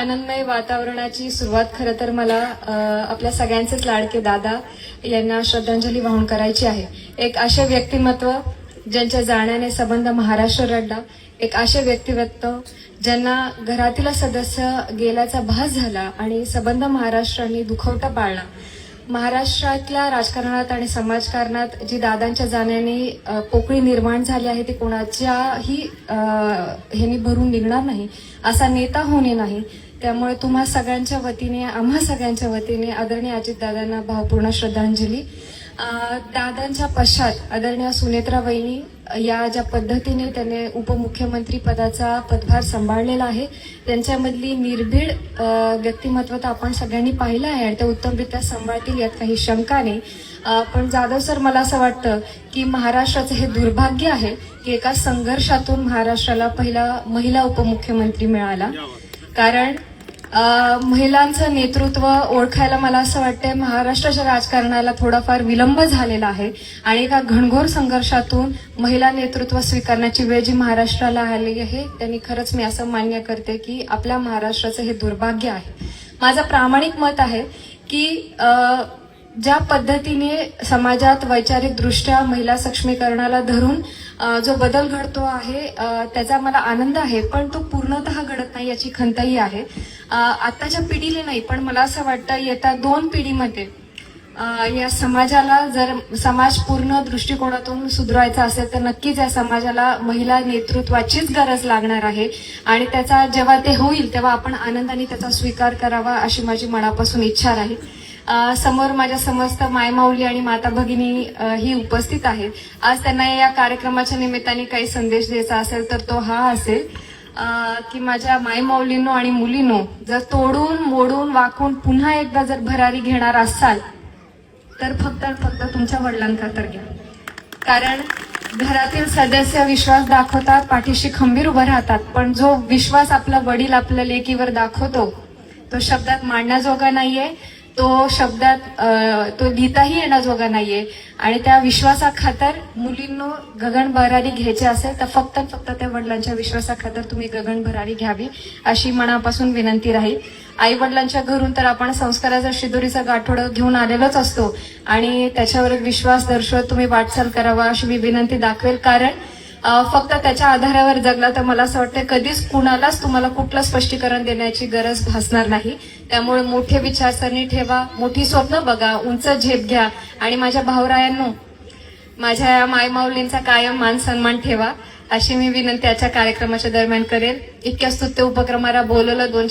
आनंदमय वातावरणाची सुरुवात खरं तर मला आपल्या सगळ्यांचेच लाडके दादा यांना श्रद्धांजली वाहून करायची आहे। एक असे व्यक्तिमत्व ज्यांच्या जाण्याने संबंध महाराष्ट्र रडला, एक असे व्यक्तिमत्व ज्यांना घरातील सदस्य गेल्याचा भास झाला आणि संबंध महाराष्ट्राने दुखवटा पाळला। महाराष्ट्रातल्या राजकारणात आणि समाजकारणात जी दादांच्या जाण्याने पोकळी निर्माण झाली आहे ती कोणाच्याही ह्यांनी भरून निघणार नाही, असा नेता होणे नाही। त्यामुळे तुम्हा सगळ्यांच्या वतीने, आम्हा सगळ्यांच्या वतीने आदरणीय अजितदादांना भावपूर्ण श्रद्धांजली। दादांच्या पश्चात आदरणीय सुनेत्रा वहिनी या ज्या पद्धतीने त्यांनी उपमुख्यमंत्री पदाचा पदभार सांभाळलेला आहे, त्यांच्यामधली निर्भीड व्यक्तिमत्वता आपण सगळ्यांनी पाहिलं आहे आणि ते उत्तमरित्या सांभाळतील यात काही शंका नाही। पण जाधव सर, मला असं वाटतं की महाराष्ट्राचं हे दुर्भाग्य आहे की एका संघर्षातून महाराष्ट्राला पहिला महिला उपमुख्यमंत्री मिळाला। कारण महिलांचं नेतृत्व ओळखायला मला असं वाटतंय महाराष्ट्राच्या राजकारणाला थोडाफार विलंब झालेला आहे आणि एका घनघोर संघर्षातून महिला नेतृत्व स्वीकारण्याची वेळ जी महाराष्ट्राला आली आहे त्यांनी खरंच मी असं मान्य करते की आपल्या महाराष्ट्राचं हे दुर्भाग्य आहे। माझं प्रामाणिक मत आहे की ज्या पद्धतीने समाजात वैचारिक दृष्ट्या महिला सक्षमीकरणाला धरून जो बदल घडतो आहे त्याचा मला आनंद आहे, पण तो पूर्णतः घडत नाही याची खंतही आहे। आताच्या पिढीला नाही, पण मला असं वाटतं येत्या 2 पिढीमध्ये या समाजाला जर समाज पूर्ण दृष्टिकोनातून सुधारायचा असेल तर नक्कीच या समाजाला महिला नेतृत्वाचीच गरज लागणार आहे आणि त्याचा जेव्हा ते होईल तेव्हा आपण आनंदाने त्याचा स्वीकार करावा अशी माझी मनापासून इच्छा राहील। समोर माझ्या समस्त मायमाऊली आणि माता भगिनी ही उपस्थित आहेत। आज त्यांना या कार्यक्रमाच्या निमित्ताने काही संदेश द्यायचा असेल तर तो हा असेल की माझ्या मायमाऊलींनो आणि मुलींनो, जर तोडून मोडून वाकून पुन्हा एकदा जर भरारी घेणार असाल तर फक्त तुमच्या वडिलांखातर घ्या। कारण घरातील सदस्य विश्वास दाखवतात, पाठीशी खंबीर उभं राहतात, पण जो विश्वास आपला वडील आपल्या लेकीवर दाखवतो तो शब्दात मांडण्याजोगा नाहीये, तो शब्दात तो लिहिताही येण्याजोगा नाहीये। आणि त्या विश्वासाखातर मुलींनो गगन भरारी घ्यायची असेल तर फक्त त्या वडिलांच्या विश्वासाखातर तुम्ही गगन भरारी घ्यावी अशी मनापासून विनंती राहील। आई वडिलांच्या घरून तर आपण संस्काराचा शिदोरीचा गाठोडा घेऊन आलेलोच असतो आणि त्याच्यावर विश्वास दर्शवत तुम्ही वाटचाल करावा अशी मी विनंती दाखवेल। कारण फक्त त्याच्या आधारावर जगला तर मला असं वाटतं कधीच कुणालाच तुम्हाला कुठलं स्पष्टीकरण देण्याची गरज भासणार नाही। त्यामुळे मोठे विचारसरणी ठेवा, मोठी स्वप्न बघा, उंच झेप घ्या आणि माझ्या भाऊरायांनो, माझ्या या मायमाऊलींचा कायम मान सन्मान ठेवा अशी मी विनंती आजच्या कार्यक्रमाच्या दरम्यान करेल। इतक्या स्तुत्य उपक्रमाला बोलवलं 2